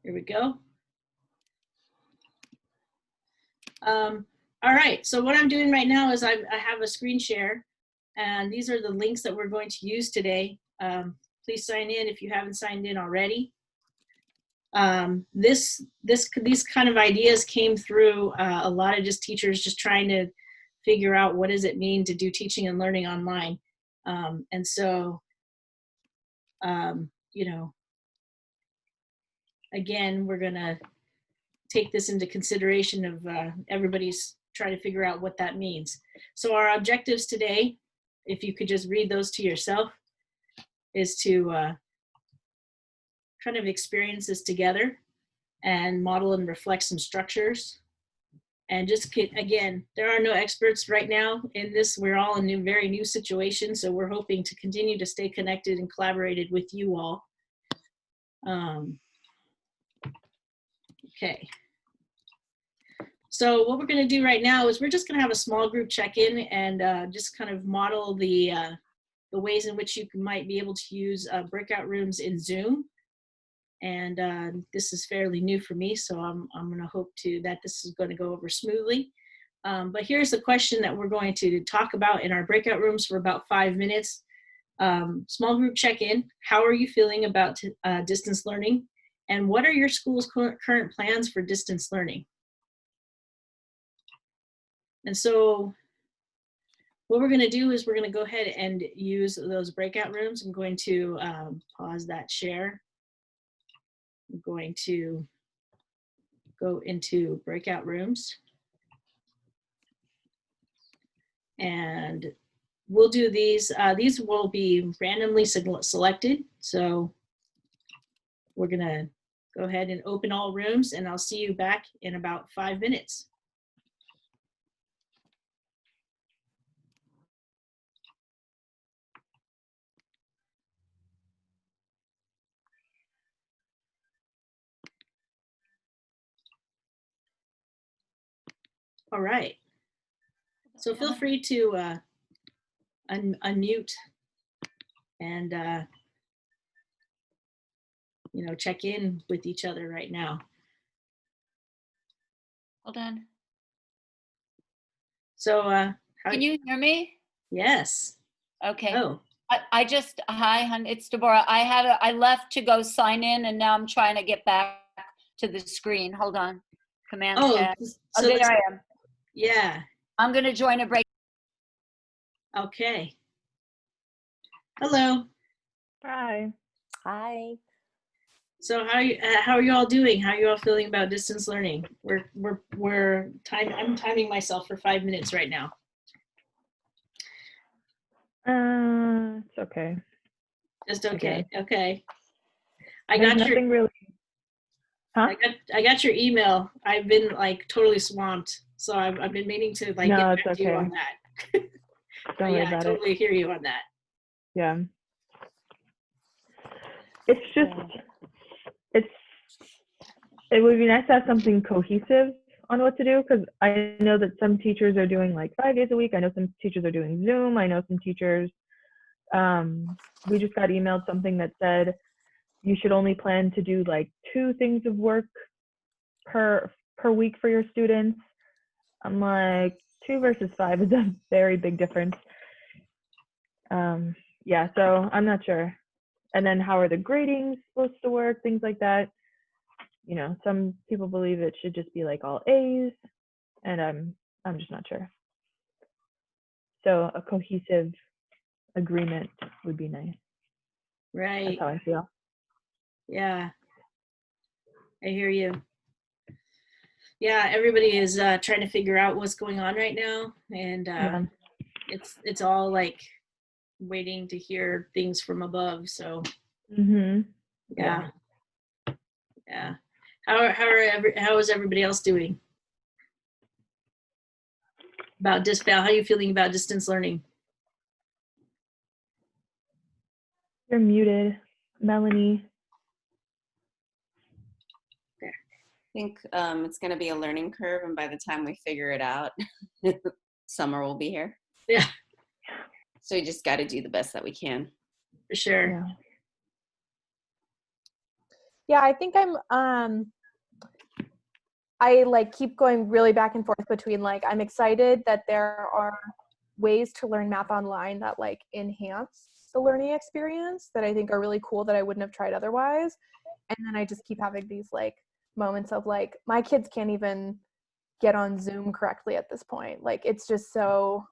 Here we go. All right, so what I'm doing right now is I have a screen share, and these are the links that we're going to use today. Please sign in if you haven't signed in already. These kind of ideas came through a lot of just teachers just trying to figure out what does it mean to do teaching and learning online. And so, you know, again, we're gonna take this into consideration of everybody's trying to figure out what that means. So our objectives today, if you could just read those to yourself, is to kind of experience this together and model and reflect some structures. And just again, there are no experts right now in this. We're all in a very new situation, so we're hoping to continue to stay connected and collaborated with you all. Okay. So what we're going to do right now is we're just going to have a small group check-in and just kind of model the ways in which you might be able to use breakout rooms in Zoom. And this is fairly new for me, so I'm going to hope that this is going to go over smoothly. But here's the question that we're going to talk about in our breakout rooms for about 5 minutes. Small group check-in. How are you feeling about distance learning? And what are your school's current plans for distance learning? And so what we're going to do is we're going to go ahead and use those breakout rooms. I'm going to pause that share. I'm going to go into breakout rooms. And we'll do these. These will be randomly selected. So we're going to go ahead and open all rooms, and I'll see you back in about 5 minutes. All right. So feel free to unmute and you know, check in with each other right now. Hold on. So can you hear me? Yes. Okay. Oh. I just, hi, hon, it's Deborah. I left to go sign in, and now I'm trying to get back to the screen. Hold on. Command tab. So there I am. Yeah. I'm going to join a break. Okay. Hello. Hi. Hi. So how are you all doing? How are you all feeling about distance learning? I'm timing myself for 5 minutes right now. It's okay. Just okay. Okay. There's nothing really. Huh? I got your email. I've been like totally swamped, so I've been meaning to like get back to you on that. Don't worry about I totally hear you on that. Yeah. It's just it would be nice to have something cohesive on what to do, because I know that some teachers are doing like 5 days a week. I know some teachers are doing Zoom. I know some teachers, we just got emailed something that said you should only plan to do like 2 things of work per week for your students. I'm like, 2 versus 5 is a very big difference. Yeah, so I'm not sure. And then how are the gradings supposed to work? Things like that. You know, some people believe it should just be like all A's, and I'm just not sure. So a cohesive agreement would be nice. Right. That's how I feel. Yeah. I hear you. Yeah, everybody is trying to figure out what's going on right now, and it's all like waiting to hear things from above. So yeah. How is everybody else doing about How are you feeling about distance learning? You're muted, Melanie. I think it's going to be a learning curve, and by the time we figure it out, summer will be here. Yeah. So we just got to do the best that we can. For sure. Yeah. Yeah, I think I like keep going really back and forth between like I'm excited that there are ways to learn math online that like enhance the learning experience that I think are really cool that I wouldn't have tried otherwise. And then I just keep having these like moments of like my kids can't even get on Zoom correctly at this point. Like it's just so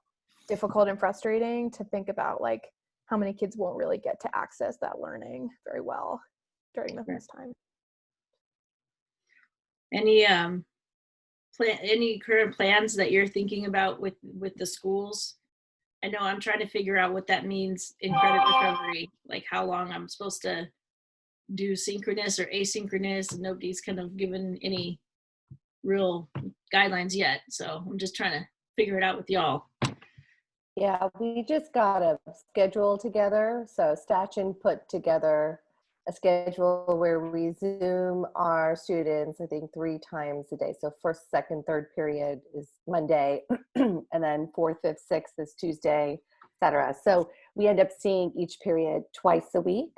difficult and frustrating to think about like how many kids won't really get to access that learning very well during this time. Any any current plans that you're thinking about with the schools? I know I'm trying to figure out what that means in credit recovery, like how long I'm supposed to do synchronous or asynchronous, and nobody's kind of given any real guidelines yet. So I'm just trying to figure it out with y'all. Yeah, we just got a schedule together. So Stachin put together a schedule where we Zoom our students, I think 3 times a day. So first, second, third period is Monday, and then fourth, fifth, sixth is Tuesday, etc. So we end up seeing each period twice a week.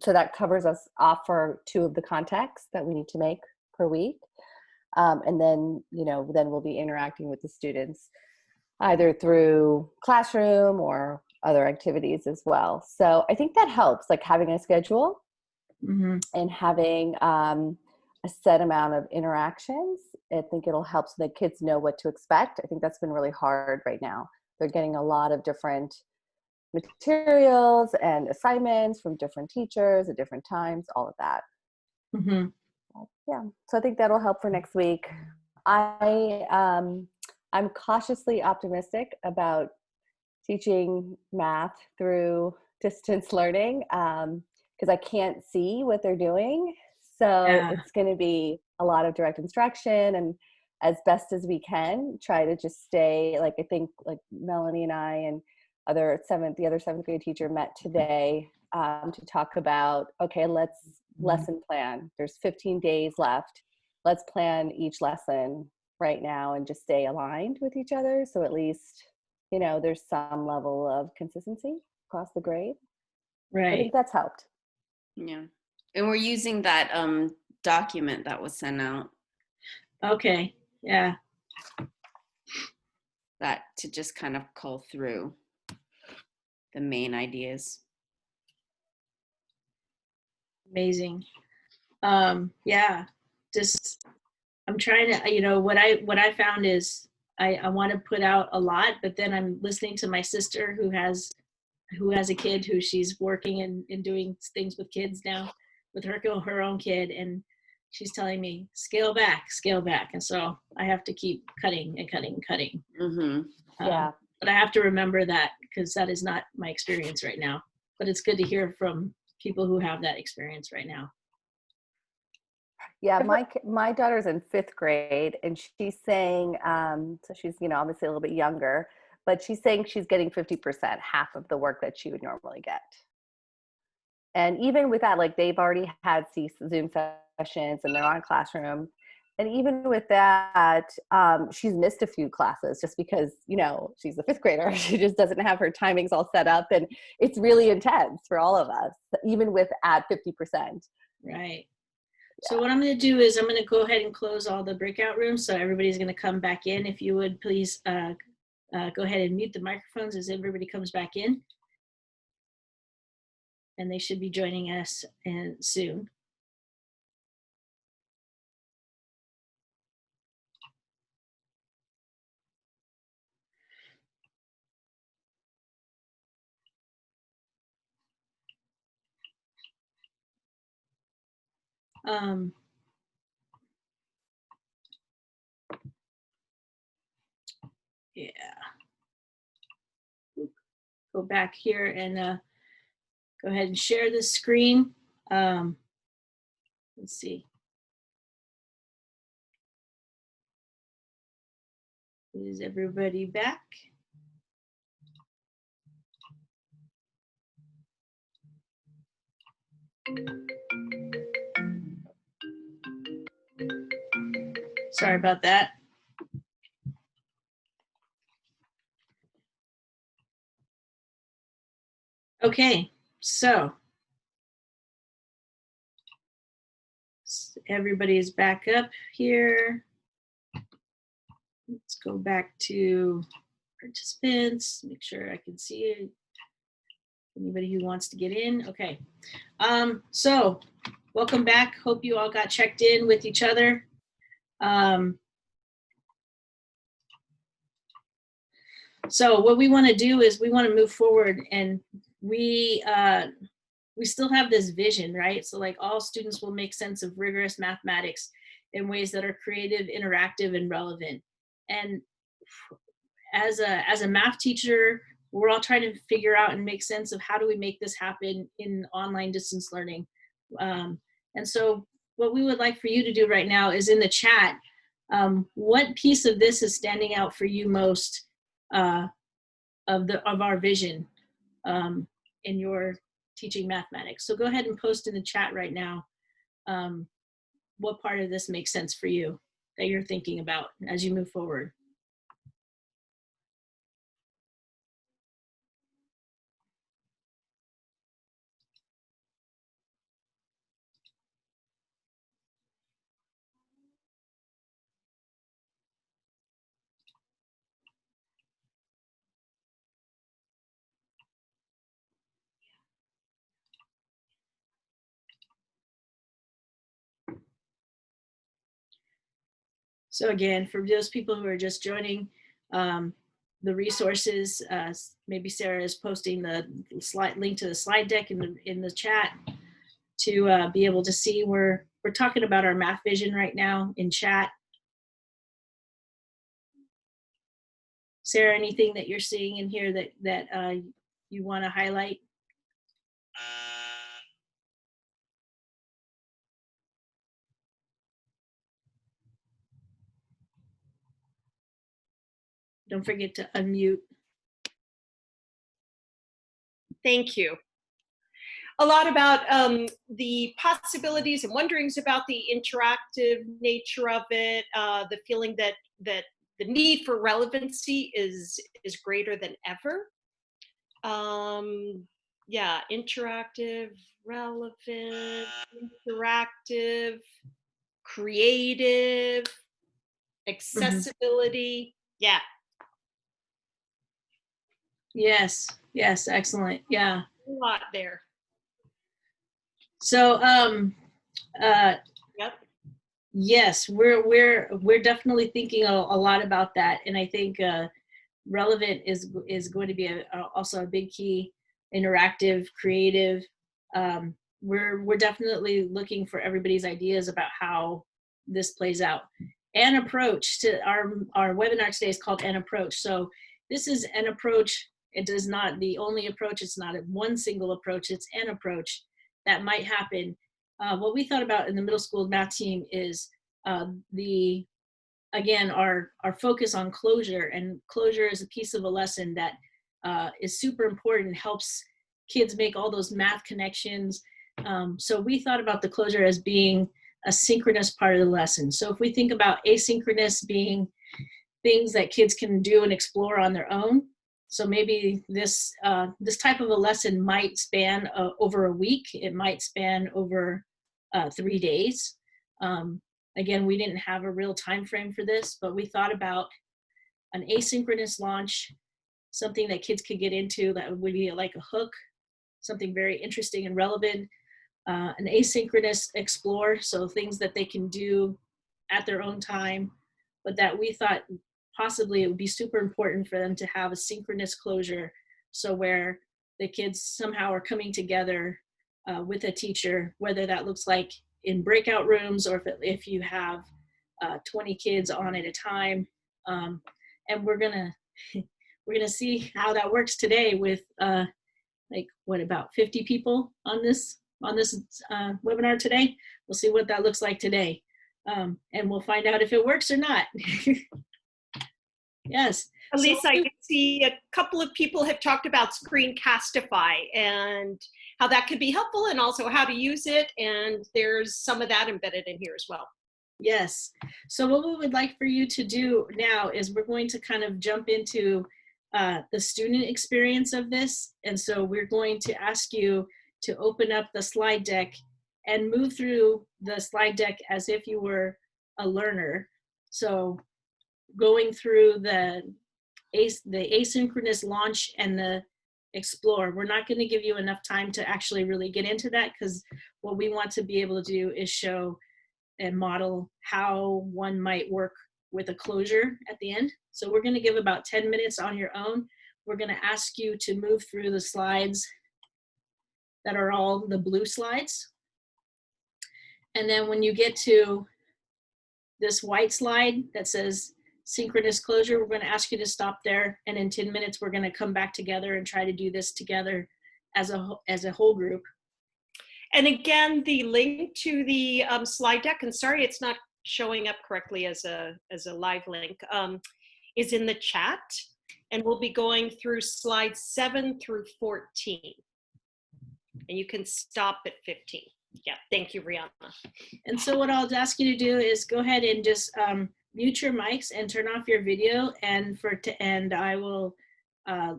So that covers us off for 2 of the contacts that we need to make per week. And then, then we'll be interacting with the students either through classroom or other activities as well. So I think that helps, like having a schedule and having a set amount of interactions. I think it'll help so that kids know what to expect. I think that's been really hard right now. They're getting a lot of different materials and assignments from different teachers at different times, all of that. Yeah, so I think that'll help for next week. I'm cautiously optimistic about teaching math through distance learning because I can't see what they're doing. So it's going to be a lot of direct instruction, and as best as we can, try to just stay, like I think like Melanie and I and the other 7th grade teacher met today to talk about, okay, let's lesson plan. There's 15 days left. Let's plan each lesson right now and just stay aligned with each other. So at least, there's some level of consistency across the grade. Right. I think that's helped. Yeah. And we're using that document that was sent out. Okay. Yeah. That to just kind of cull through the main ideas. Amazing. Yeah. Just I'm trying to, what I found is I want to put out a lot, but then I'm listening to my sister who has a kid who she's working and doing things with kids now with her own kid, and she's telling me scale back, and so I have to keep cutting and cutting and cutting. Yeah. But I have to remember that because that is not my experience right now. But it's good to hear from people who have that experience right now. Yeah, my daughter's in 5th grade, and she's saying, so she's, obviously a little bit younger, but she's saying she's getting 50%, half of the work that she would normally get. And even with that, like they've already had Zoom sessions and they're on Classroom. And even with that, she's missed a few classes just because, she's a 5th grader. She just doesn't have her timings all set up. And it's really intense for all of us, even with at 50%. Right. So what I'm going to do is I'm going to go ahead and close all the breakout rooms. So everybody's going to come back in. If you would please go ahead and mute the microphones as everybody comes back in. And they should be joining us soon. Yeah. Go back here and go ahead and share the screen. Let's see. Is everybody back? Sorry about that. Okay, so everybody's back up here. Let's go back to participants, make sure I can see it. Anybody who wants to get in, okay. So welcome back. Hope you all got checked in with each other. So what we want to do is we want to move forward, and we still have this vision, right? So like all students will make sense of rigorous mathematics in ways that are creative, interactive, and relevant. And as a math teacher, we're all trying to figure out and make sense of how do we make this happen in online distance learning. And so what we would like for you to do right now is in the chat, what piece of this is standing out for you most of our vision in your teaching mathematics. So go ahead and post in the chat right now what part of this makes sense for you that you're thinking about as you move forward. So again, for those people who are just joining, the resources, maybe Sarah is posting the link to the slide deck in the chat to be able to see. We're talking about our math vision right now in chat. Sarah, anything that you're seeing in here that you want to highlight? Don't forget to unmute. Thank you. A lot about the possibilities and wonderings about the interactive nature of it, the feeling that the need for relevancy is greater than ever. Yeah, interactive, relevant, interactive, creative, accessibility. Yeah. Yes, excellent. Yeah. A lot there. So Yep. yes, we're definitely thinking a lot about that, and I think relevant is going to be also a big key. Interactive, creative. We're definitely looking for everybody's ideas about how this plays out. An approach to our webinar today is called An Approach. So this is an approach. It is not the only approach. It's not one single approach. It's an approach that might happen. What we thought about in the middle school math team is again, our focus on closure, and closure is a piece of a lesson that is super important, helps kids make all those math connections. So we thought about the closure as being a synchronous part of the lesson. So if we think about asynchronous being things that kids can do and explore on their own, so maybe this type of a lesson might span over a week. It might span over 3 days. Again, we didn't have a real time frame for this, but we thought about an asynchronous launch, something that kids could get into that would be like a hook, something very interesting and relevant. An asynchronous explore, so things that they can do at their own time, but that we thought possibly it would be super important for them to have a synchronous closure, so where the kids somehow are coming together with a teacher, whether that looks like in breakout rooms or if you have 20 kids on at a time. And we're gonna see how that works today with about 50 people on this webinar today. We'll see what that looks like today, and we'll find out if it works or not. Yes. At least I can see a couple of people have talked about Screencastify and how that could be helpful, and also how to use it. And there's some of that embedded in here as well. Yes. So what we would like for you to do now is we're going to kind of jump into the student experience of this. And so we're going to ask you to open up the slide deck and move through the slide deck as if you were a learner. So going through the asynchronous launch and the explore. We're not going to give you enough time to actually really get into that, because what we want to be able to do is show and model how one might work with a closure at the end. So we're going to give about 10 minutes on your own. We're going to ask you to move through the slides that are all the blue slides. And then when you get to this white slide that says synchronous closure, we're going to ask you to stop there. And in 10 minutes, we're going to come back together and try to do this together as a whole group. And again, the link to the slide deck, and sorry it's not showing up correctly as a live link, is in the chat. And we'll be going through slides 7 through 14. And you can stop at 15. Yeah, thank you, Rihanna. And so what I'll ask you to do is go ahead and just mute your mics and turn off your video. And I will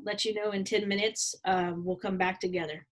let you know in 10 minutes, we'll come back together.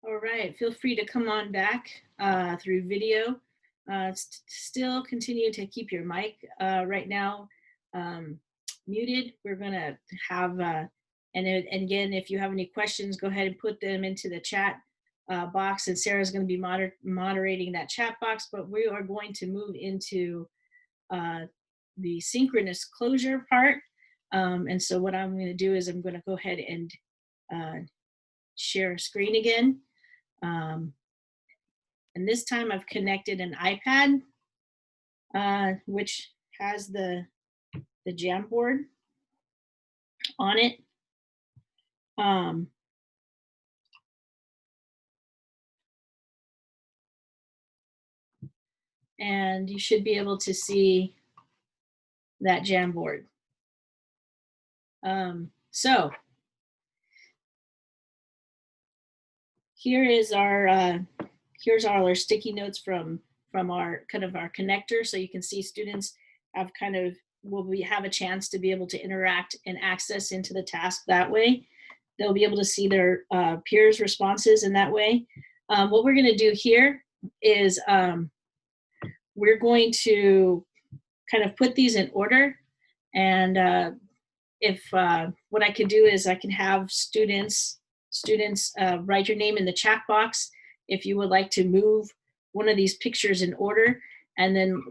All right, feel free to come on back through video. Still continue to keep your mic right now muted. We're gonna have, and again, if you have any questions, go ahead and put them into the chat box, and Sarah's gonna be moderating that chat box, but we are going to move into the synchronous closure part. And so what I'm gonna do is I'm gonna go ahead and share screen again. And this time I've connected an iPad, which has the Jamboard on it. And you should be able to see that Jamboard. So here is our here's all our sticky notes from our kind of our connector, so you can see students have kind of have a chance to be able to interact and access into the task that way. They'll be able to see their peers' responses in that way. What we're going to do here is we're going to kind of put these in order, and if what I can do is I can have students write your name in the chat box if you would like to move one of these pictures in order, and then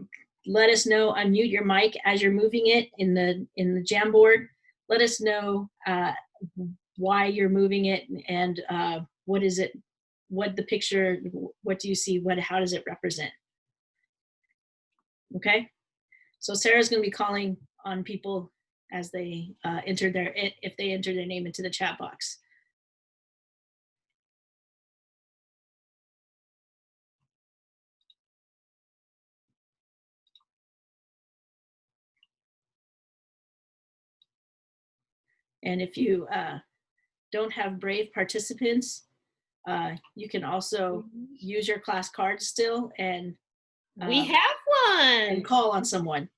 let us know, unmute your mic as you're moving it in the Jamboard. Let us know why you're moving it, and what is it, what the picture, what do you see, how does it represent? Okay, so Sarah's going to be calling on people as they if they enter their name into the chat box. And if you don't have Brave participants, you can also use your class card still and We have one. and call on someone.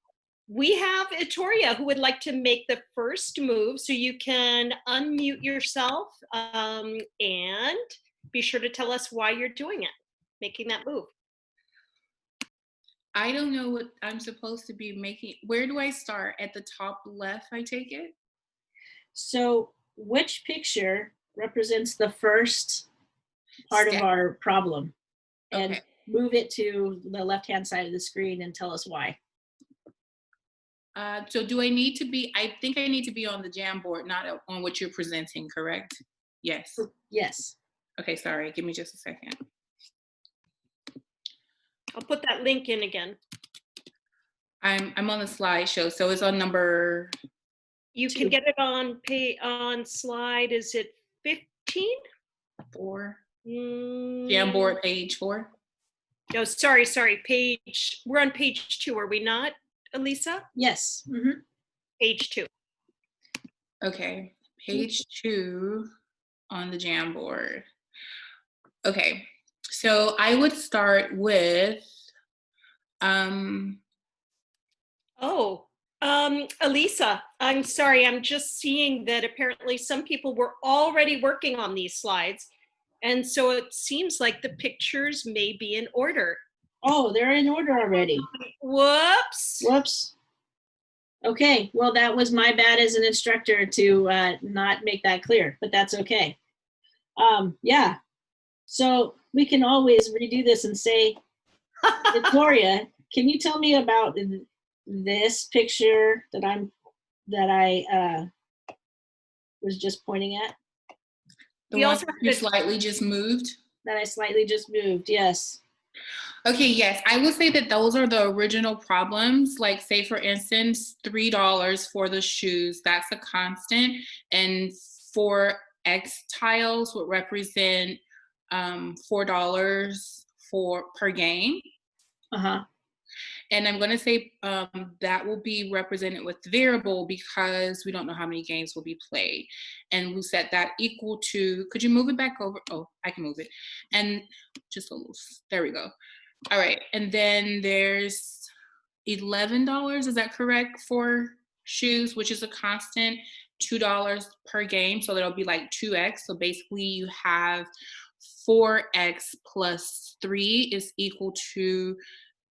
We have Itoria who would like to make the first move, so you can unmute yourself and be sure to tell us why you're doing it, making that move. I don't know what I'm supposed to be making. Where do I start? At the top left, I take it? So which picture represents the first part of our problem? And Okay. move it to the left-hand side of the screen and tell us why. So do I need to be, I think I need to be on the Jamboard, not on what you're presenting, correct? Yes. Yes. Okay, sorry, give me just a second. I'll put that link in again. I'm on the slideshow, so it's on number. You can get it on slide, is it 15? 4. Mm, Jamboard page 4. No, sorry, page, we're on page 2, are we not, Elisa? Yes. Mm-hmm. Page 2. Okay, page 2 on the Jamboard. Okay, so I would start with, Elisa, I'm sorry, I'm just seeing that apparently some people were already working on these slides. And so it seems like the pictures may be in order. Oh, they're in order already. Whoops. Whoops. Okay, well, that was my bad as an instructor to not make that clear, but that's okay. Yeah, so we can always redo this and say, Victoria, can you tell me about this picture that I was just pointing at? the We one also have you the- slightly just moved? That I slightly just moved, yes. Okay, yes, I would say that those are the original problems. Like, say for instance, $3 for the shoes, that's a constant, and 4 X tiles would represent $4 per game. Uh-huh. And I'm going to say that will be represented with variable because we don't know how many games will be played. And we set that equal to, could you move it back over? Oh, I can move it. And just a little, there we go. All right, and then there's $11, is that correct, for shoes, which is a constant, $2 per game, so that'll be like 2X. So basically you have 4x plus 3 is equal to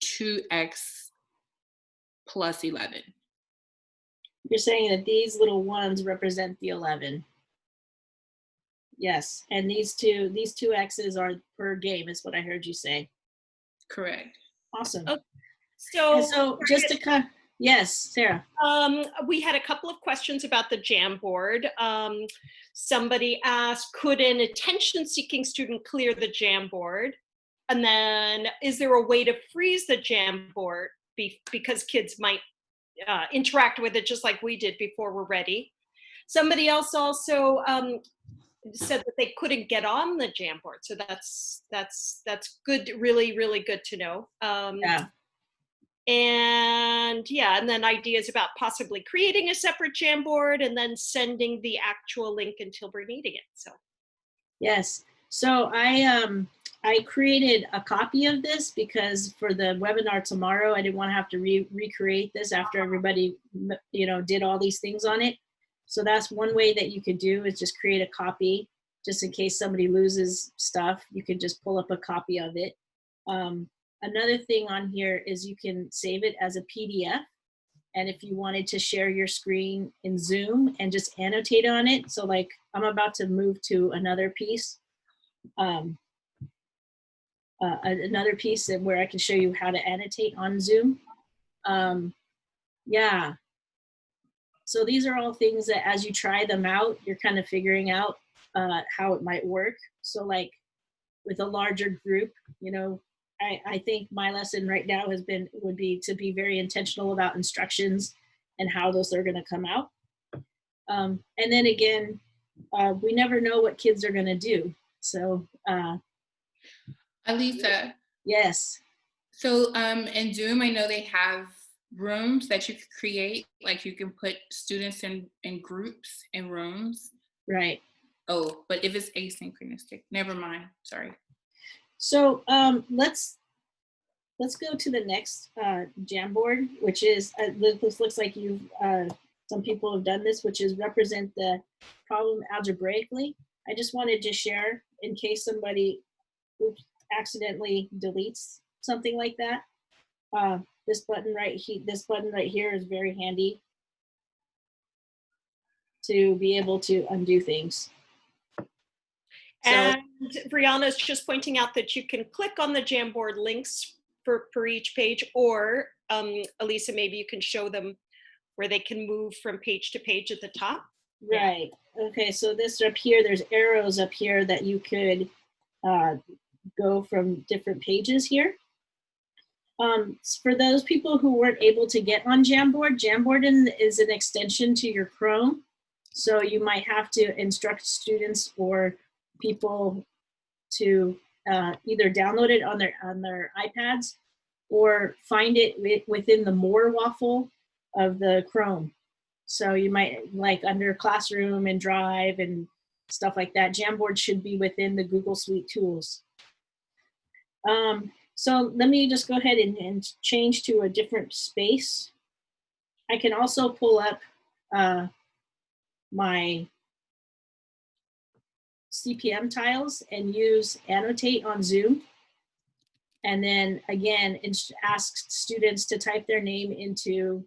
2x plus 11. You're saying that these little ones represent the 11. Yes, and these two X's are per game is what I heard you say. Correct. Awesome. Okay. And so just to kind yes, Sarah. We had a couple of questions about the Jamboard. Somebody asked, could an attention-seeking student clear the Jamboard? And then, is there a way to freeze the Jamboard because kids might interact with it just like we did before we're ready? Somebody else also said that they couldn't get on the Jamboard, so that's good, really, really good to know. Yeah. And yeah, and then ideas about possibly creating a separate Jamboard and then sending the actual link until we're needing it. So Yes. So I created a copy of this because for the webinar tomorrow, I didn't want to have to recreate this after everybody, did all these things on it. So that's one way that you could do is just create a copy just in case somebody loses stuff. You can just pull up a copy of it. Another thing on here is you can save it as a PDF. And if you wanted to share your screen in Zoom and just annotate on it. So like I'm about to move to another piece. Another piece where I can show you how to annotate on Zoom. Yeah. So these are all things that as you try them out, you're kind of figuring out how it might work. So like with a larger group, I think my lesson right now would be to be very intentional about instructions and how those are going to come out. And then again, we never know what kids are going to do. So Alisa. Yes. So in Zoom, I know they have rooms that you could create, like you can put students in groups in rooms. Right. Oh, but if it's asynchronistic, never mind. Sorry. So let's go to the next Jamboard, which is this looks like you've some people have done this, which is represent the problem algebraically. I just wanted to share in case somebody accidentally deletes something like that. This button right here is very handy to be able to undo things. And Brianna's just pointing out that you can click on the Jamboard links for each page, or Alisa, maybe you can show them where they can move from page to page at the top. Right. Okay, so this up here, there's arrows up here that you could go from different pages here. For those people who weren't able to get on Jamboard, Jamboard is an extension to your Chrome. So you might have to instruct students or people to either download it on their iPads or find it within the More waffle of the Chrome. So you might like under Classroom and Drive and stuff like that. Jamboard should be within the Google Suite tools. So let me just go ahead and change to a different space. I can also pull up my CPM tiles and use Annotate on Zoom. And then again, ask students to type their name into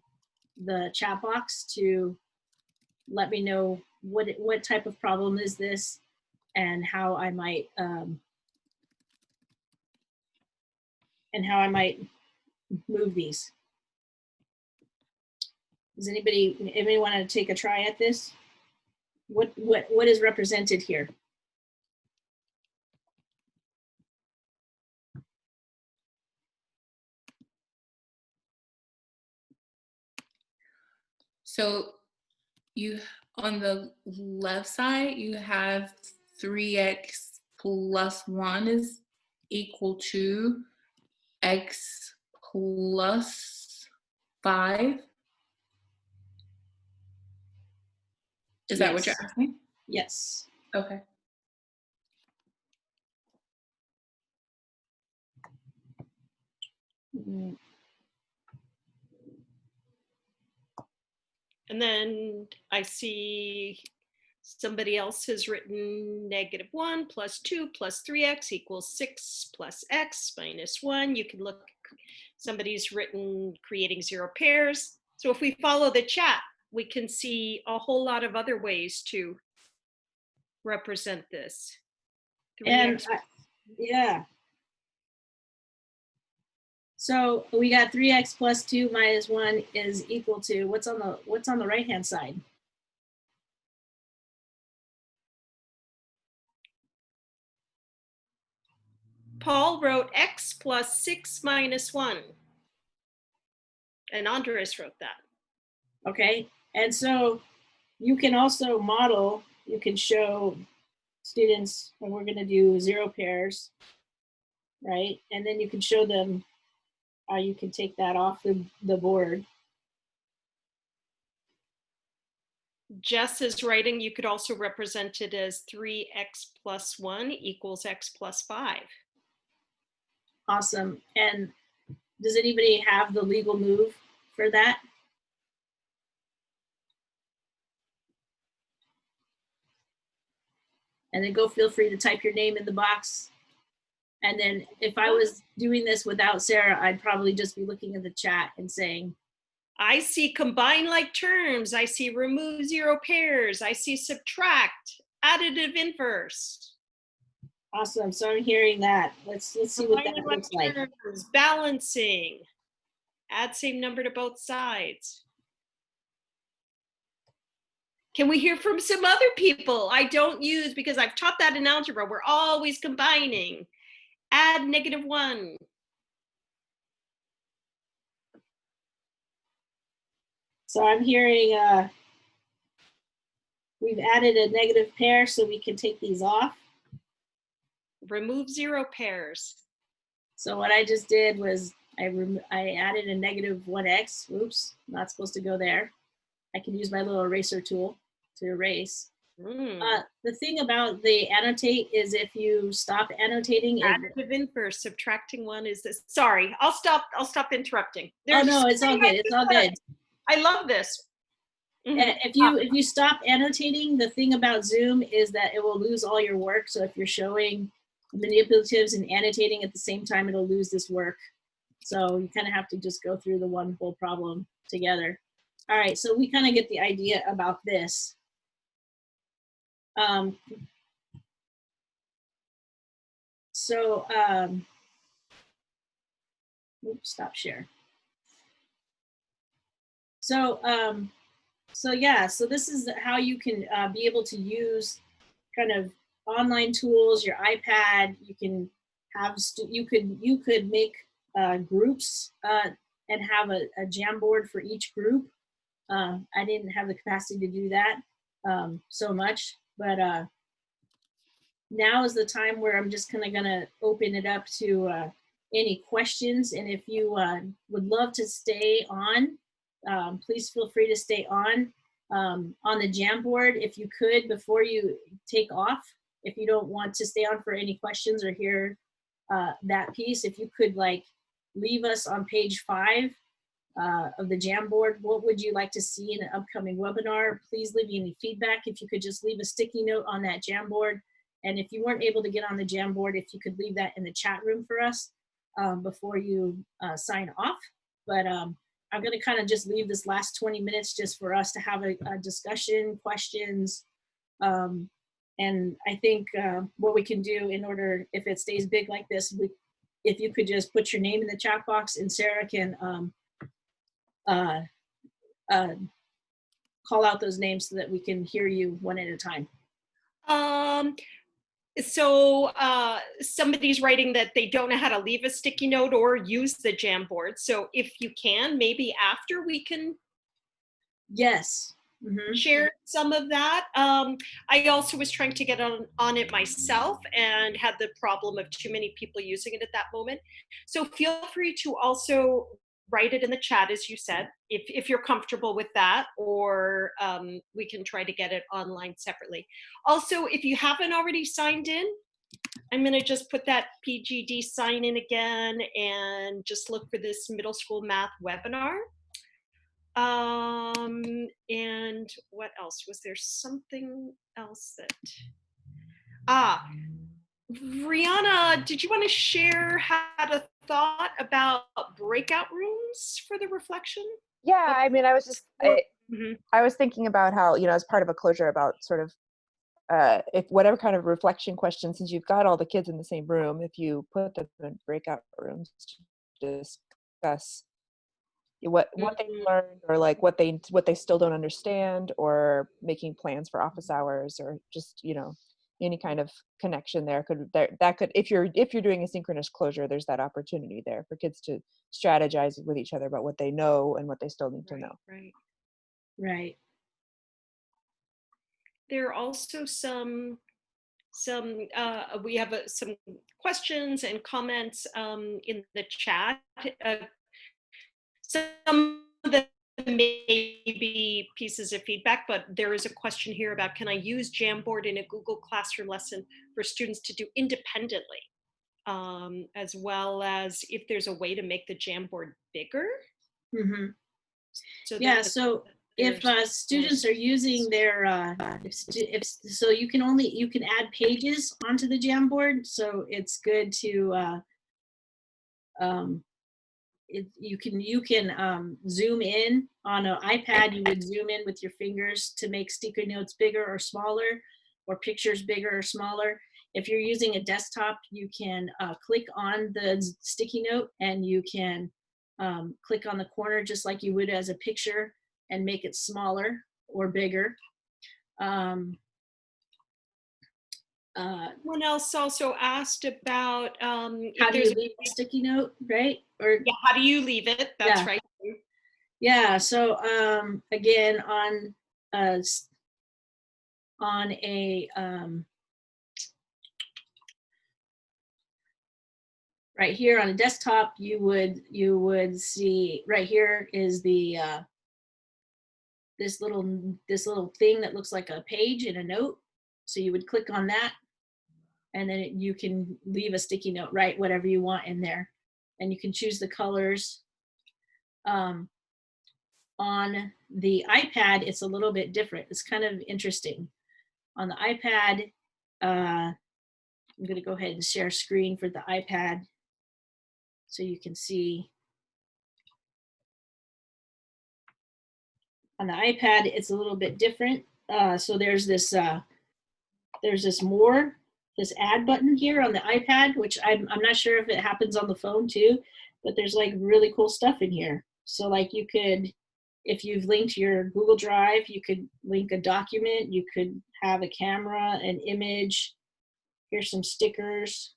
the chat box to let me know what type of problem is this and how I might move these. Does anybody want to take a try at this? What is represented here? So you on the left side, you have 3x plus 1 is equal to x plus 5. Is that what you're Yes. asking? Yes. Okay. Mm. And then I see Somebody else has written -1 plus 2 plus 3x equals 6 plus x minus 1. You can look, somebody's written creating 0 pairs. So if we follow the chat, we can see a whole lot of other ways to represent this. And 3x. yeah. So we got 3x plus 2 minus 1 is equal to what's on the right hand side? Paul wrote x plus 6 minus 1. And Andres wrote that. Okay. And so you can also model, you can show students, and we're going to do 0 pairs, right? And then you can show them how you can take that off the board. Jess is writing, you could also represent it as 3x plus 1 equals x plus 5. Awesome. And does anybody have the legal move for that? And then feel free to type your name in the box. And then if I was doing this without Sarah, I'd probably just be looking at the chat and saying, I see combine like terms. I see remove 0 pairs. I see subtract, additive inverse. awesome. So I'm hearing that. Let's see what that Combining like looks like. terms, balancing, add same number to both sides. Can we hear from some other people? I don't use, because I've taught that in algebra. We're always combining. Add -1. So I'm hearing we've added a negative pair so we can take these off. Remove 0 pairs. So what I just did was I added a -1x. Oops, not supposed to go there. I can use my little eraser tool to erase. The thing about the annotate is if you stop annotating it. Additive inverse, subtracting 1 is this. Sorry, I'll stop interrupting. Oh no, it's all good. It's all good. I love this. If you stop annotating, the thing about Zoom is that it will lose all your work. So if you're showing manipulatives and annotating at the same time, it'll lose this work. So you kind of have to just go through the one whole problem together. All right, so we kind of get the idea about this. Oops, stop share. So yeah, so this is how you can be able to use kind of online tools, your iPad. You can have you could make groups and have a Jamboard for each group. I didn't have the capacity to do that so much, but now is the time where I'm just kind of gonna open it up to any questions. And if you would love to stay on, please feel free to stay on the Jamboard if you could before you take off. If you don't want to stay on for any questions or hear that piece, if you could like leave us on page 5 of the Jamboard, what would you like to see in an upcoming webinar? Please leave any feedback. If you could just leave a sticky note on that Jamboard. And if you weren't able to get on the Jamboard, if you could leave that in the chat room for us before you sign off. But I'm going to kind of just leave this last 20 minutes just for us to have a discussion, questions. And I think what we can do in order, if it stays big like this, if you could just put your name in the chat box and Sarah can call out those names so that we can hear you one at a time. So somebody's writing that they don't know how to leave a sticky note or use the Jamboard. So if you can, maybe after we can Yes. share some of that. I also was trying to get on it myself and had the problem of too many people using it at that moment. So feel free to also write it in the chat, as you said, if you're comfortable with that, or we can try to get it online separately. Also, if you haven't already signed in, I'm going to just put that PGD sign in again and just look for this middle school math webinar. And what else? Was there something else that, Brianna, did you want to share, had a thought about breakout rooms for the reflection? Yeah, I mean, Mhm. I was thinking about how, as part of a closure about sort of if whatever kind of reflection question, since you've got all the kids in the same room, if you put them in breakout rooms to discuss what they Mhm. learned, or like what they still don't understand, or making plans for office hours, or just any kind of connection there that could, if you're doing a synchronous closure, there's that opportunity there for kids to strategize with each other about what they know and what they still need to know. Right. Right. There are also we have some questions and comments in the chat. Some of them may be pieces of feedback, but there is a question here about, can I use Jamboard in a Google Classroom lesson for students to do independently? As well as if there's a way to make the Jamboard bigger. Hmm. So Yeah. So if students are using their, if so, you can add pages onto the Jamboard. So it's good to, you can zoom in on an iPad. You would zoom in with your fingers to make sticky notes bigger or smaller, or pictures bigger or smaller. If you're using a desktop, you can click on the sticky note, and you can click on the corner just like you would as a picture and make it smaller or bigger. Someone else also asked about How if do you there's leave a sticky note, right? Or yeah, how do you leave it? That's yeah. right. Yeah. So again, on a right here on a desktop, you would see right here is the this little thing that looks like a page in a note. So you would click on that, and then you can leave a sticky note, write whatever you want in there, and you can choose the colors. On the iPad, it's a little bit different. It's kind of interesting. On the iPad, I'm going to go ahead and share screen for the iPad so you can see. On the iPad, it's a little bit different. So there's this this add button here on the iPad, which I'm not sure if it happens on the phone too, but there's like really cool stuff in here. So like you could, if you've linked your Google Drive, you could link a document, you could have a camera, an image. Here's some stickers.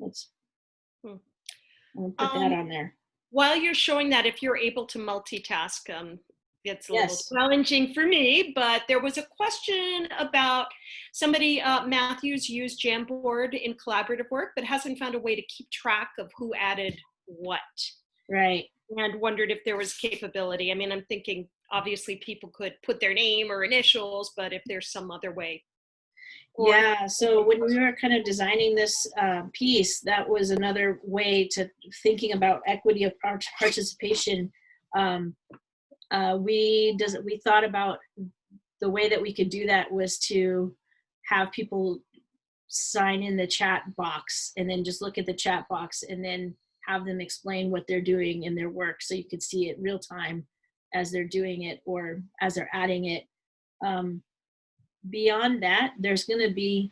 Let's I'll put that on there. While you're showing that, if you're able to multitask, it's a little Yes. challenging for me, but there was a question about somebody, Matthews used Jamboard in collaborative work, but hasn't found a way to keep track of who added what. Right. And wondered if there was capability. I mean, I'm thinking obviously people could put their name or initials, but if there's some other way. Yeah, so when we were kind of designing this piece, that was another way to thinking about equity of participation. We thought about the way that we could do that was to have people sign in the chat box and then just look at the chat box and then have them explain what they're doing in their work, so you could see it real time as they're doing it or as they're adding it. Beyond that, there's going to be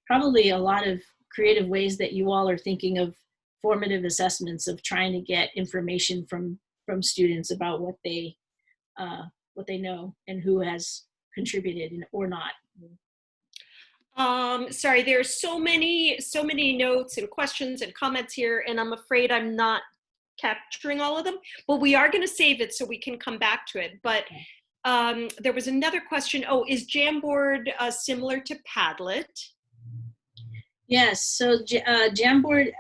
probably a lot of creative ways that you all are thinking of formative assessments of trying to get information from students about what they know and who has contributed or not. Sorry, there's so many notes and questions and comments here, and I'm afraid I'm not capturing all of them, but we are going to save it so we can come back to it. But there was another question. Oh, is Jamboard similar to Padlet? Yes, so Jamboard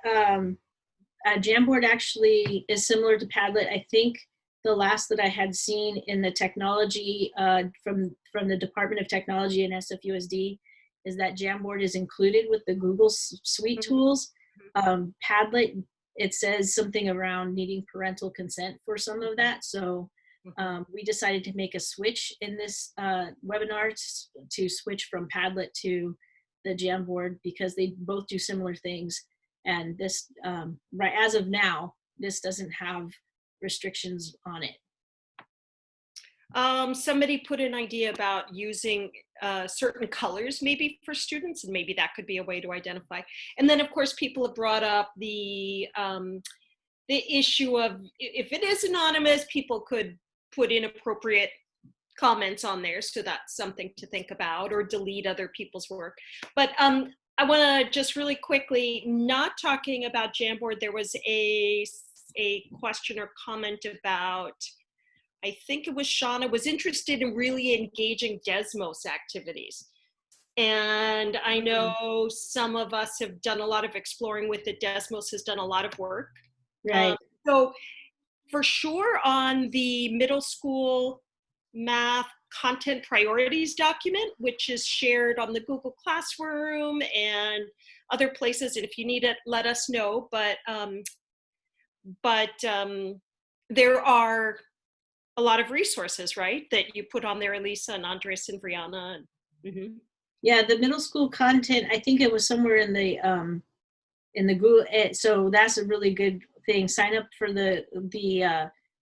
actually is similar to Padlet. I think the last that I had seen in the technology from the Department of Technology and SFUSD is that Jamboard is included with the Google Suite tools. Padlet, it says something around needing parental consent for some of that. So We decided to make a switch in this webinar to switch from Padlet to the Jamboard because they both do similar things. And this, right as of now, this doesn't have restrictions on it. Somebody put an idea about using certain colors maybe for students, and maybe that could be a way to identify. And then of course people have brought up the issue of if it is anonymous, people could put inappropriate comments on there, so that's something to think about, or delete other people's work. But I want to just really quickly, not talking about Jamboard, there was a question or comment about, I think it was Shauna, was interested in really engaging Desmos activities. And I know some of us have done a lot of exploring with it. Desmos has done a lot of work. Right. So for sure on the middle school math content priorities document, which is shared on the Google Classroom and other places. And if you need it, let us know. But there are a lot of resources, right, that you put on there, Elisa and Andres and Brianna. Yeah, the middle school content, I think it was somewhere in the Google. So that's a really good thing. Sign up for the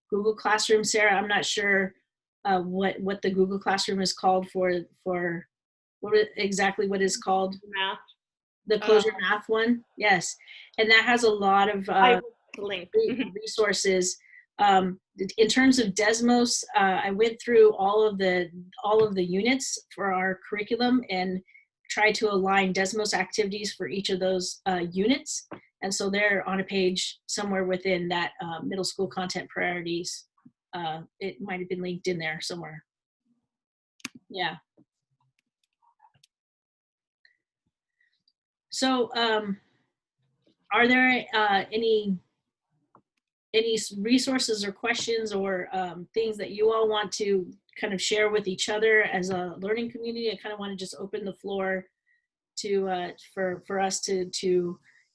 Google Classroom, Sarah. I'm not sure what the Google Classroom is called for exactly what is called. Math. The Clojure Math one. Yes, and that has a lot of link. resources. In terms of Desmos, I went through all of the units for our curriculum and tried to align Desmos activities for each of those units. And so they're on a page somewhere within that middle school content priorities. It might have been linked in there somewhere. Yeah. So are there any resources or questions or things that you all want to kind of share with each other as a learning community? I kind of want to just open the floor to for us to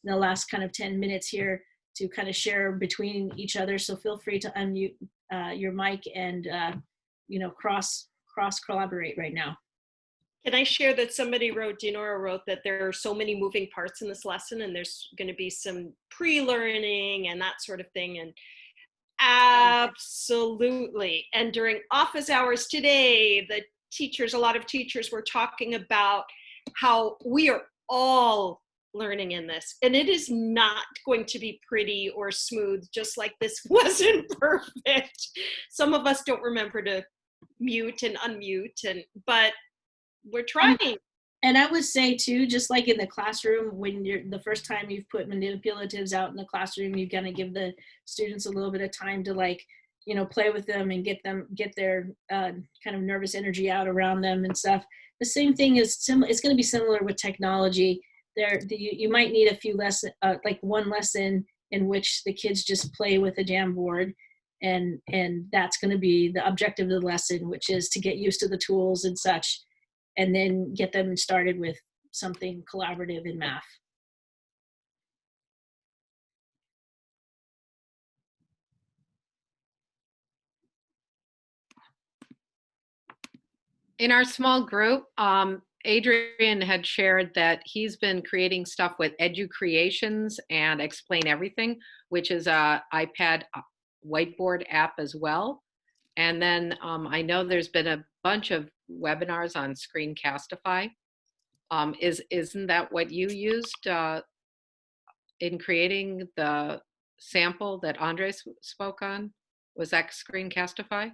in the last kind of 10 minutes here to kind of share between each other. So feel free to unmute your mic and cross collaborate right now. Can I share that somebody wrote, Dinora wrote that there are so many moving parts in this lesson and there's going to be some pre-learning and that sort of thing. And absolutely. And during office hours today, a lot of teachers were talking about how we are all learning in this. And it is not going to be pretty or smooth, just like this wasn't perfect. Some of us don't remember to mute and unmute, but we're trying. And I would say too, just like in the classroom, when you're the first time you've put manipulatives out in the classroom, you're gonna give the students a little bit of time to play with them and get their kind of nervous energy out around them and stuff. The same thing is it's going to be similar with technology. You might need a few lessons, like one lesson in which the kids just play with a Jamboard, and that's going to be the objective of the lesson, which is to get used to the tools and such, and then get them started with something collaborative in math. In our small group, Adrian had shared that he's been creating stuff with EduCreations and Explain Everything, which is a iPad whiteboard app as well. And then I know there's been a bunch of webinars on Screencastify. Isn't that what you used in creating the sample that Andres spoke on? Was that Screencastify?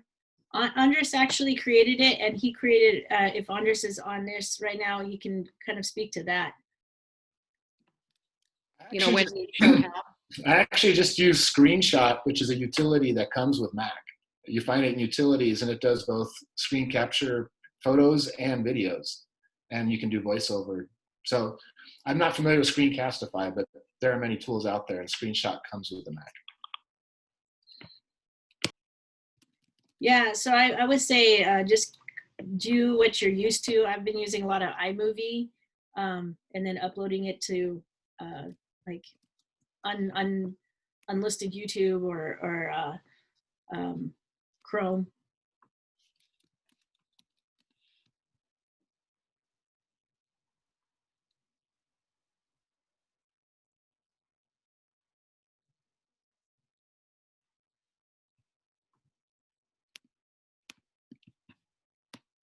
Andres actually created it, and he created, if Andres is on this right now, he can kind of speak to that. You know, when you showed how? I actually just use Screenshot, which is a utility that comes with Mac. You find it in utilities, and it does both screen capture photos and videos, and you can do voiceover. So I'm not familiar with Screencastify, but there are many tools out there, and Screenshot comes with the Mac. Yeah, so I would say just do what you're used to. I've been using a lot of iMovie and then uploading it to like unlisted YouTube or Chrome.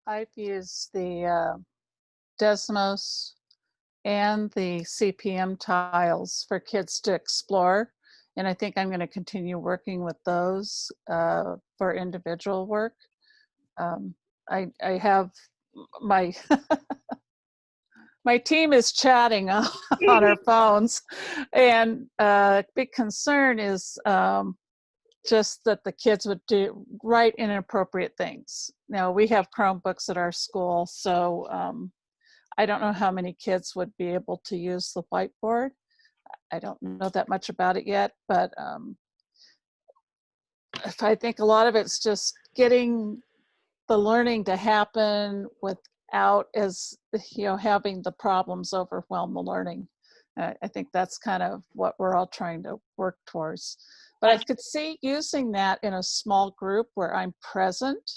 I've used the Desmos and the CPM tiles for kids to explore. And I think I'm going to continue working with those for individual work. I have my my team is chatting on our phones, and big concern is just that the kids would write inappropriate things. Now, we have Chromebooks at our school, so I don't know how many kids would be able to use the whiteboard. I don't know that much about it yet, but if I think a lot of it's just getting the learning to happen without, as having the problems overwhelm the learning. I think that's kind of what we're all trying to work towards. But I could see using that in a small group where I'm present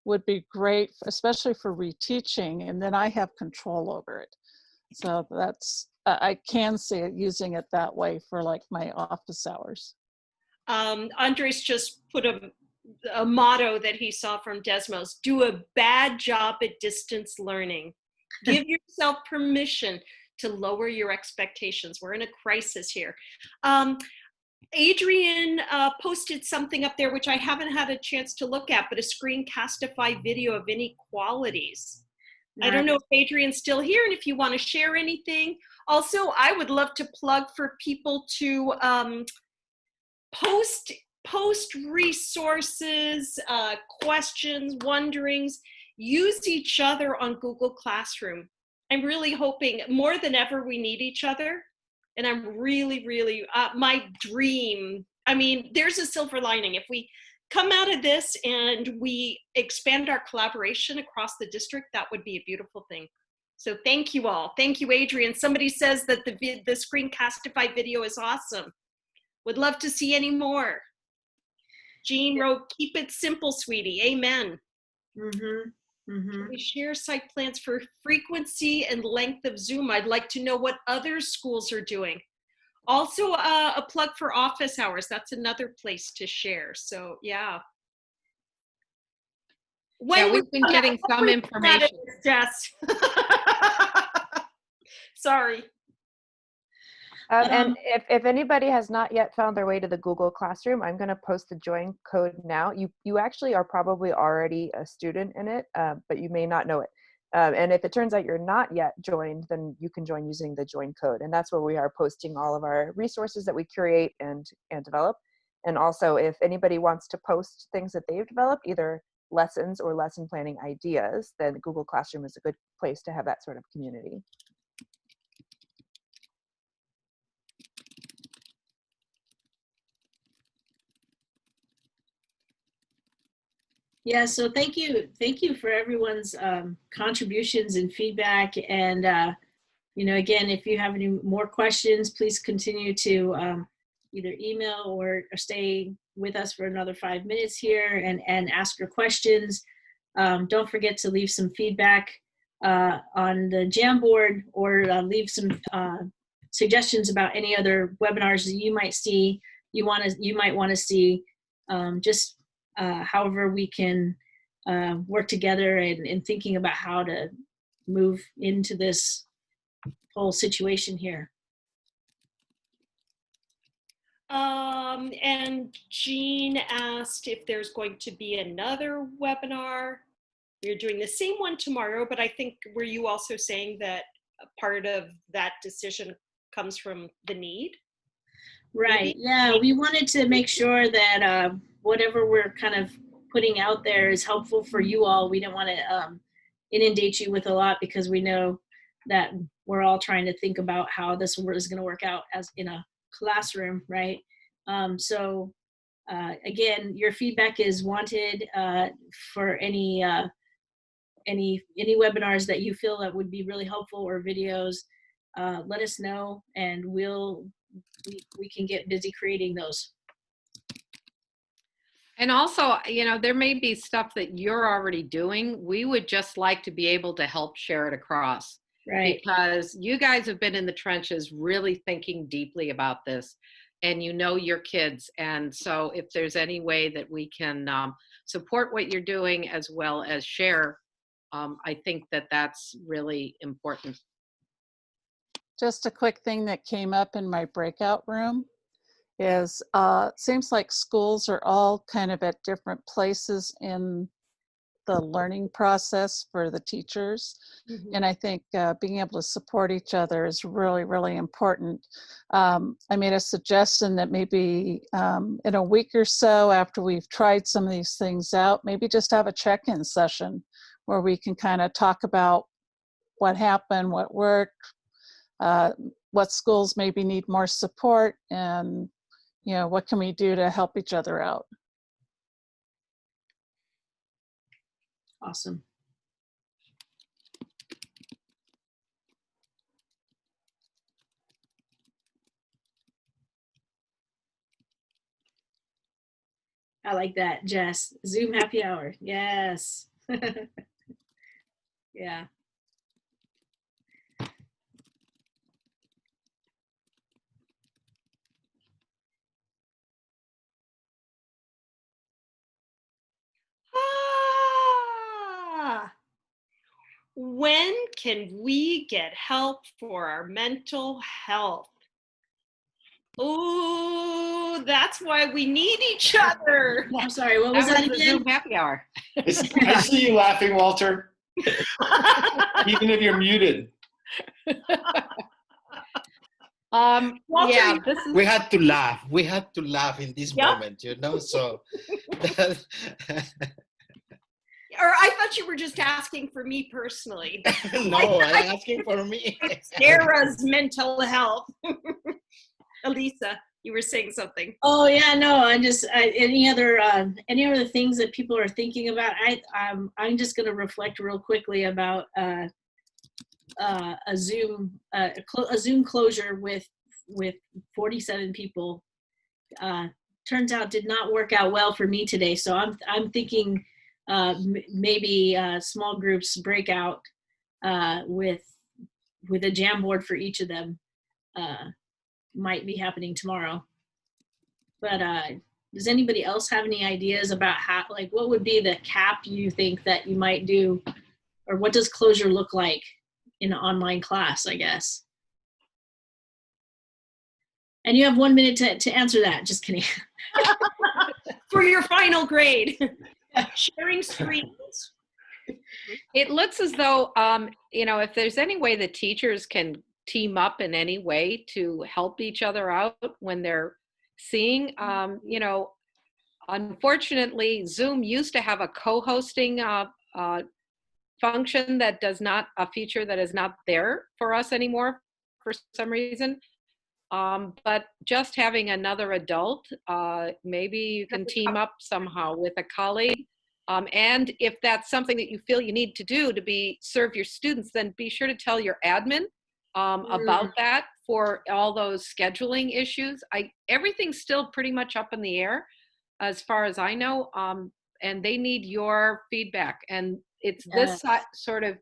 would be great, especially for reteaching, and then I have control over it. So that's, I can see it using it that way for like my office hours. Andres just put a motto that he saw from Desmos: do a bad job at distance learning. Give yourself permission to lower your expectations. We're in a crisis here. Adrian posted something up there which I haven't had a chance to look at, but a Screencastify video of inequalities. I don't know if Adrian's still here and if you want to share anything. Also, I would love to plug for people to post resources, questions, wonderings, use each other on Google Classroom. I'm really hoping more than ever we need each other. And I'm really, really, my dream, I mean, there's a silver lining. If we come out of this and we expand our collaboration across the district, that would be a beautiful thing. So thank you all. Thank you, Adrian. Somebody says that the Screencastify video is awesome. Would love to see any more. Jean wrote, keep it simple, sweetie. Amen. Mm-hmm. Mm-hmm. Can we share site plans for frequency and length of Zoom? I'd like to know what other schools are doing. Also, a plug for office hours. That's another place to share. So, yeah. Yeah, we've been getting some information. Jess. Sorry. And if anybody has not yet found their way to the Google Classroom, I'm going to post the join code now. You actually are probably already a student in it, but you may not know it. And if it turns out you're not yet joined, then you can join using the join code. And that's where we are posting all of our resources that we curate and develop. And also, if anybody wants to post things that they've developed, either lessons or lesson planning ideas, then Google Classroom is a good place to have that sort of community. Yeah, so thank you for everyone's contributions and feedback. And again, if you have any more questions, please continue to either email or stay with us for another 5 minutes here and ask your questions. Don't forget to leave some feedback on the Jamboard, or leave some suggestions about any other webinars that you might see, you might want to see. Just however we can work together in thinking about how to move into this whole situation here. And Jean asked if there's going to be another webinar. We're doing the same one tomorrow, but I think, were you also saying that part of that decision comes from the need? Right, yeah, we wanted to make sure that whatever we're kind of putting out there is helpful for you all. We don't want to inundate you with a lot, because we know that we're all trying to think about how this is going to work out as in a classroom, right? So again, your feedback is wanted for any webinars that you feel that would be really helpful, or videos. Let us know, and we can get busy creating those. And also, there may be stuff that you're already doing. We would just like to be able to help share it across. Right. Because you guys have been in the trenches really thinking deeply about this, and you know your kids. And so if there's any way that we can support what you're doing as well as share, I think that that's really important. Just a quick thing that came up in my breakout room is seems like schools are all kind of at different places in the learning process for the teachers. And I think being able to support each other is really, really important. I made a suggestion that maybe in a week or so after we've tried some of these things out, maybe just have a check-in session where we can kind of talk about what happened, what worked, what schools maybe need more support, and what can we do to help each other out. Awesome. I like that, Jess. Zoom happy hour. Yes. Yeah. When can we get help for our mental health? Oh, that's why we need each other. I'm sorry, what was that the again? Zoom happy hour. I see you laughing, Walter. Even if you're muted. Walter, Yeah, this is. We had to laugh. We had to laugh in this Yep. moment, So Or I thought you were just asking for me personally. no, I'm asking for me. Sarah's mental health. Elisa, you were saying something. Oh yeah, no. Any other things that people are thinking about? I'm just going to reflect real quickly about a Zoom closure with 47 people. Turns out did not work out well for me today. So I'm thinking maybe small groups breakout with a Jamboard for each of them. Might be happening tomorrow. But does anybody else have any ideas about how, like, what would be the cap you think that you might do, or what does closure look like in an online class, I guess? And you have 1 minute to answer that. Just kidding. For your final grade. Sharing screens. It looks as though, if there's any way the teachers can team up in any way to help each other out when they're seeing, unfortunately, Zoom used to have a co-hosting function that a feature that is not there for us anymore for some reason. But just having another adult, maybe you can team up somehow with a colleague. And if that's something that you feel you need to do to serve your students, then be sure to tell your admin about that for all those scheduling issues. Everything's still pretty much up in the air as far as I know, and they need your feedback. And it's this sort of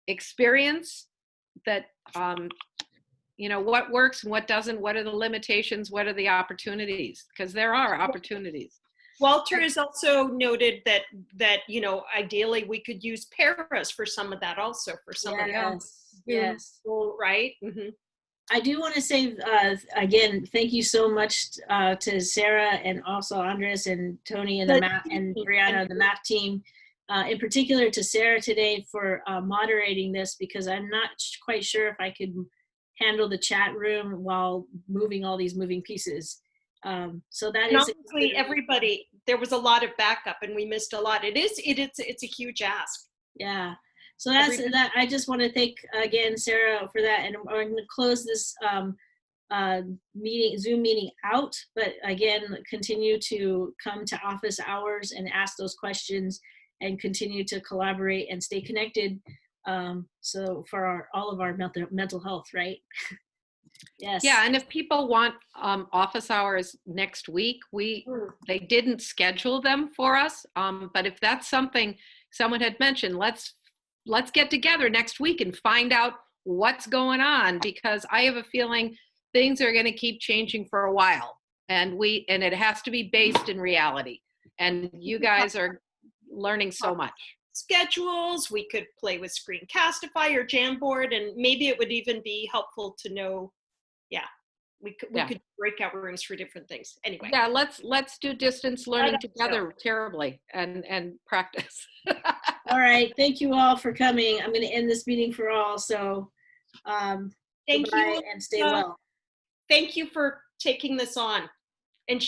experience that, what works and what doesn't, what are the limitations, what are the opportunities, because there are opportunities. Walter has also noted that ideally we could use paras for some of that also, for some of them. Yes. Right? Mm-hmm. I do want to say, again, thank you so much to Sarah and also Andres and Tony and and Brianna, the math team. In particular to Sarah today for moderating this, because I'm not quite sure if I could handle the chat room while moving all these moving pieces. So that is obviously everybody. There was a lot of backup, and we missed a lot. It's a huge ask. Yeah. So that's that. I just want to thank again Sarah for that, and I'm going to close this Zoom meeting out. But again, continue to come to office hours and ask those questions, and continue to collaborate and stay connected. So for all of our mental health, right? Yes. Yeah, and if people want office hours next week, they didn't schedule them for us. But if that's something someone had mentioned, let's get together next week and find out what's going on, because I have a feeling things are going to keep changing for a while, and it has to be based in reality. And you guys are learning so much. Schedules, we could play with Screencastify or Jamboard, and maybe it would even be helpful to know, we could break out rooms for different things. Anyway. Yeah, let's do distance learning together terribly and practice. All right. Thank you all for coming. I'm going to end this meeting for all. So Thank goodbye you and stay well. Thank you for taking this on and